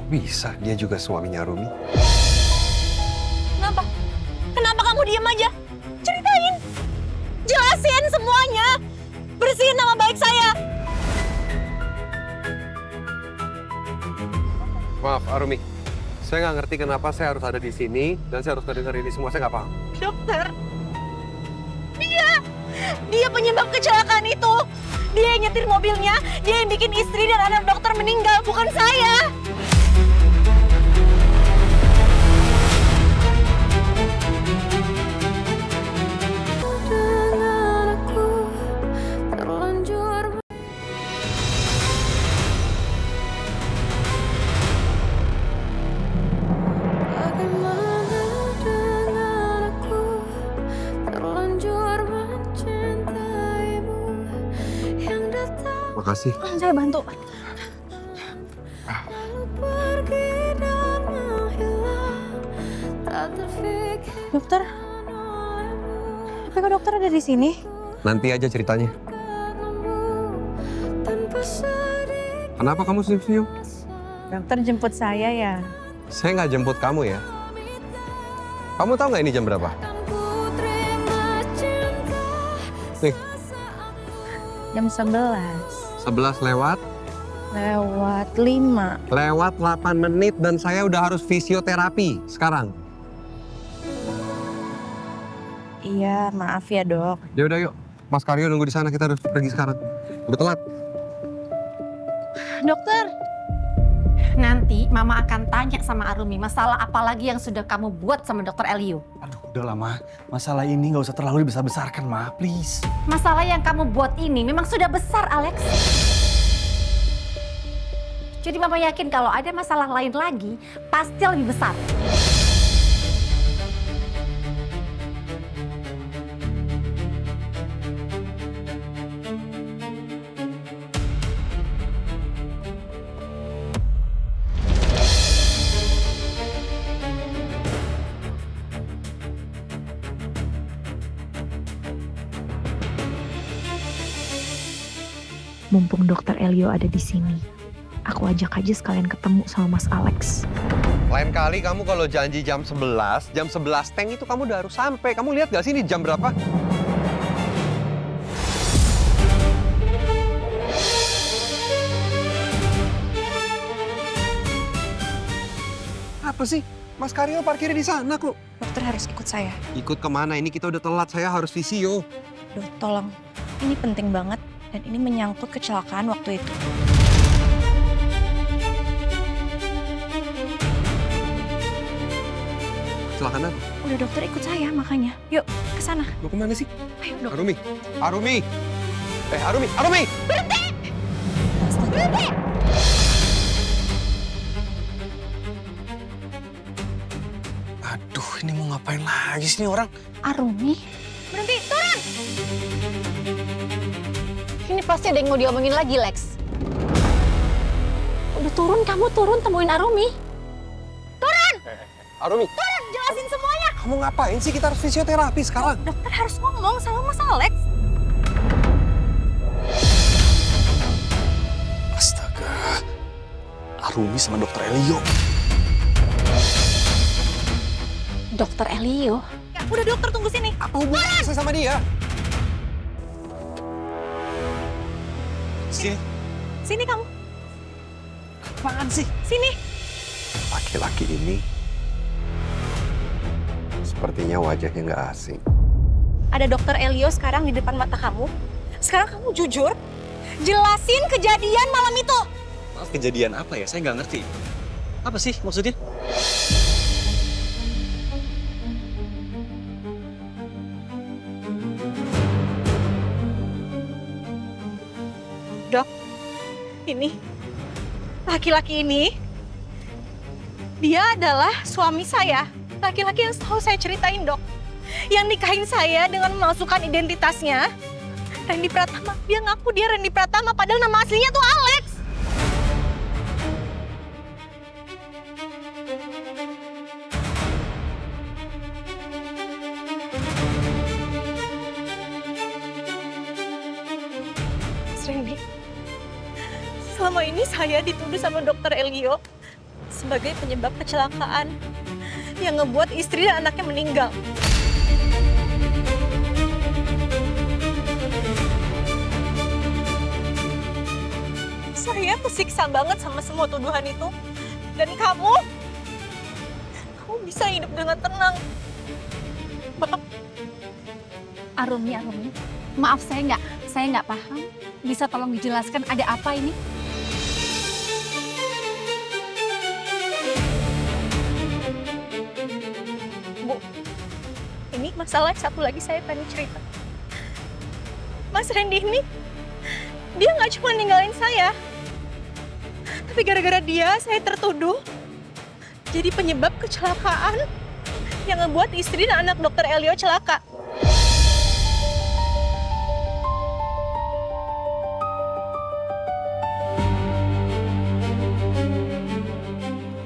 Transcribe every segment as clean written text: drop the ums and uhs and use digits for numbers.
Bisa, dia juga suaminya Rumi. Kenapa? Kenapa kamu diam aja? Ceritain. Jelasin semuanya. Bersihin nama baik saya. Maaf, Arumi. Saya nggak ngerti kenapa saya harus ada di sini dan saya harus mendengar ini semua. Saya nggak paham. Dokter. Dia penyebab kecelakaan itu. Dia yang nyetir mobilnya. Dia yang bikin istri dan anak dokter meninggal, bukan saya. Makasih. Saya bantu. Dokter, kok dokter ada di sini? Nanti aja ceritanya. Kenapa kamu senyum-senyum? Dokter jemput saya ya. Saya nggak jemput kamu ya. Kamu tahu nggak ini jam berapa? Nih, Jam 11. 11 lewat. Lewat 5. Lewat 8 menit dan saya udah harus fisioterapi sekarang. Iya, maaf ya dok. Ya udah yuk, Mas Karyo nunggu di sana, kita harus pergi sekarang. Udah telat. Dokter. Nanti Mama akan tanya sama Arumi masalah apa lagi yang sudah kamu buat sama Dokter Elio. Aduh, udah lama. Masalah ini nggak usah terlalu dibesar-besarkan, Ma. Please. Masalah yang kamu buat ini memang sudah besar, Alex. Jadi Mama yakin kalau ada masalah lain lagi, pasti lebih besar. Mumpung Dokter Elio ada di sini, aku ajak aja sekalian ketemu sama Mas Alex. Lain kali kamu kalau janji jam 11 teng itu kamu udah harus sampai. Kamu lihat gak sih ini jam berapa? Apa sih? Mas Karyo parkirnya di sana kok. Dokter harus ikut saya. Ikut kemana? Ini kita udah telat, saya harus visio. Dok, tolong. Ini penting banget dan ini menyangkut kecelakaan waktu itu. Kecelakaan apa? Udah dokter ikut saya makanya. Yuk, ke sana. Mau kemana sih? Ayo, Dok. Arumi! Arumi! Arumi! Arumi! Berhenti! Aduh, ini mau ngapain lagi sih nih orang? Arumi. Berhenti, turun! Ini pasti ada yang mau diomongin lagi, Lex. Udah turun, kamu turun temuin Arumi. Arumi! Turun, jelasin semuanya. Kamu ngapain sih? Kita harus fisioterapi sekarang. Dokter harus ngomong sama Mas Alex. Astaga. Arumi sama Dokter Elio. Dokter Elio? Ya, udah dokter tunggu sini. Apa hubungannya saya sama dia? Sini. Sini kamu. Apaan sih? Sini. Laki-laki ini sepertinya wajahnya nggak asing. Ada Dokter Elio sekarang di depan mata kamu. Sekarang kamu jujur. Jelasin kejadian malam itu. Maaf, kejadian apa ya? Saya nggak ngerti. Apa sih maksudnya? Dok, ini laki-laki ini dia adalah suami saya. Laki-laki yang selalu saya ceritain, Dok. Yang nikahin saya dengan memasukkan identitasnya Randy Pratama. Dia ngaku dia Randy Pratama, padahal nama aslinya tuh Alex. Mas Randy, selama ini saya dituduh sama Dokter Elio sebagai penyebab kecelakaan yang ngebuat istri dan anaknya meninggal. Saya kesiksa banget sama semua tuduhan itu. Dan kamu bisa hidup dengan tenang. Arumi, maaf saya nggak paham. Bisa tolong dijelaskan ada apa ini? Bu, ini masalah satu lagi saya pengen cerita. Mas Randy ini, dia nggak cuma ninggalin saya. Tapi gara-gara dia, saya tertuduh jadi penyebab kecelakaan yang ngebuat istri dan anak dokter Elio celaka.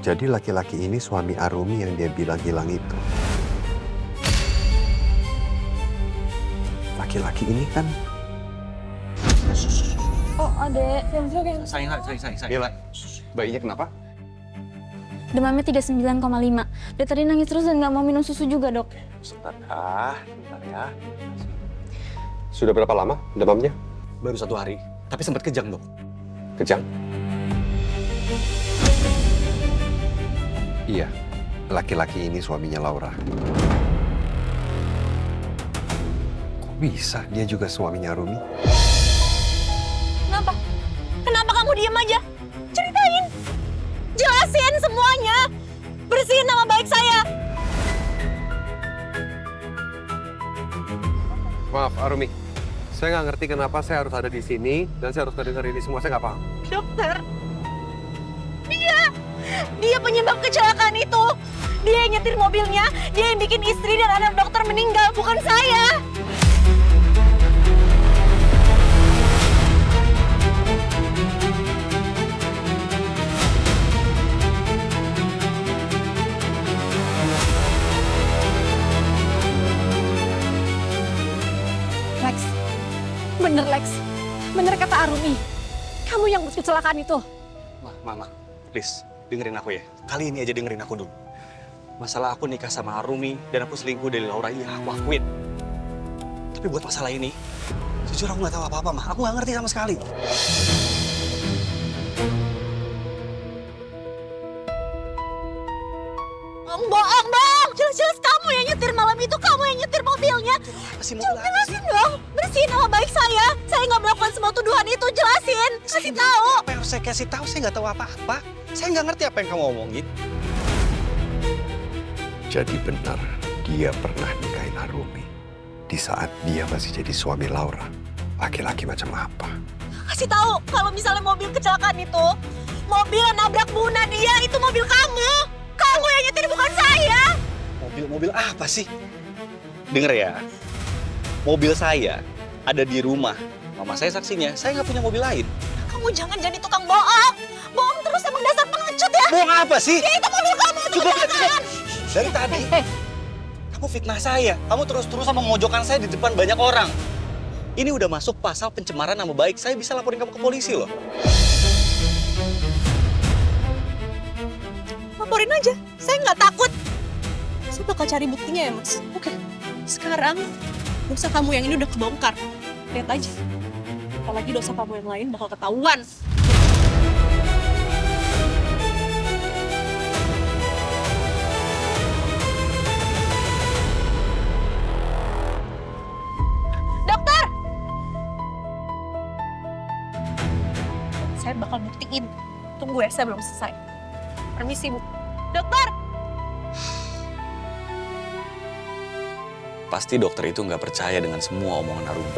Jadi laki-laki ini suami Arumi yang dia bilang hilang itu. Laki-laki ini kan... Oh, adek. Sayang. Mila, bayinya kenapa? Demamnya 39,5. Dia tadi nangis terus dan nggak mau minum susu juga, dok. Sebentar ya. Sudah berapa lama demamnya? Baru 1 hari, tapi sempat kejang, Dok. Kejang? Iya, laki-laki ini suaminya Laura. Kok bisa dia juga suaminya Arumi? Kenapa? Kenapa kamu diam aja? Ceritain! Jelasin semuanya! Bersihin nama baik saya! Maaf, Arumi. Saya nggak ngerti kenapa saya harus ada di sini dan saya harus ngedengar ini semua. Saya nggak paham. Dokter, dia penyebab kecelakaan itu. Dia yang nyetir mobilnya, dia yang bikin istri dan anak dokter meninggal, bukan saya. Lex, bener kata Arumi. Kamu yang buat kecelakaan itu. Mama, please, dengerin aku ya. Kali ini aja dengerin aku dulu. Masalah aku nikah sama Arumi dan aku selingkuh dari Laura, iya aku akuin. Tapi buat masalah ini, jujur aku nggak tahu apa-apa, Ma. Aku nggak ngerti sama sekali. Bohong, Bang! Jelas-jelas kamu yang nyetir malam itu, kamu yang nyetir mobilnya. Masih mau lagi. Jelasin dong, bersihin nama baik saya. Saya nggak melakukan semua tuduhan itu, jelasin. Kasih tahu. Apa yang harus saya kasih tahu? Saya nggak tahu apa-apa. Saya nggak ngerti apa yang kamu omongin. Jadi benar, dia pernah nikahin Arumi. Di saat dia masih jadi suami Laura. Laki-laki macam apa? Kasih tahu kalau misalnya mobil kecelakaan itu, mobil yang nabrak Bu Nadia itu mobil kamu. Kamu yang nyetir, bukan saya. Mobil apa sih? Denger ya, mobil saya ada di rumah. Mama saya saksinya, saya nggak punya mobil lain. Kamu jangan jadi tukang bohong. Bohong terus emang dasar pengecut ya. Bohong apa sih? Ya itu mobil kamu, itu kecelakaan. Dari tadi, kamu fitnah saya. Kamu terus-terusan memojokkan saya di depan banyak orang. Ini udah masuk pasal pencemaran nama baik. Saya bisa laporin kamu ke polisi loh. Laporin aja, saya nggak takut. Saya bakal cari buktinya ya, Mas. Oke, sekarang dosa kamu yang ini udah kebongkar. Lihat aja, apalagi dosa kamu yang lain bakal ketahuan. Dokter! Saya bakal buktiin. Tunggu ya, saya belum selesai. Permisi, Bu. Dokter! Pasti dokter itu nggak percaya dengan semua omongan Arumi.